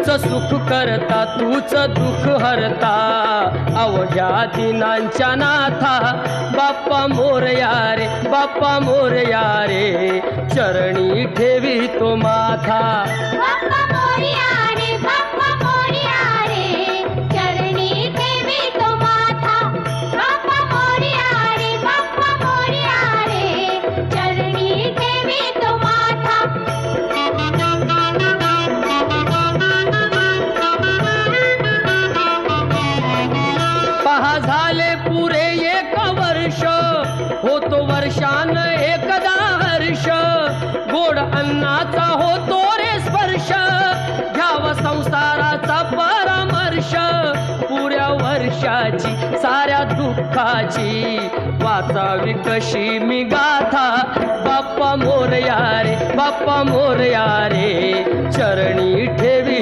तूच सुख करता तूच दुःख हरता अवघ्या दिनांच्या नाथा बाप्पा मोरया रे बाप्पा मोरया रे चरणी ठेवी तो माथा बाप्पा मोरया रे बाप्पा मोरया रे चरणी ठेवी तो माथा बाप्पा मोरया रे बाप्पा मोरया रे चरणी ठेवी तो माथा पहा झाले पुरे एक वर्ष होतो वर्षान एकदा हर्ष गोड अन्नाचा होतो रे स्पर्श घ्यावा संसाराचा परामर्श पुऱ्या वर्षाची साऱ्या दुःखाची वाचावी कशी मी गाथा बाप्पा मोरया रे बाप्पा मोरया रे चरणी ठेवी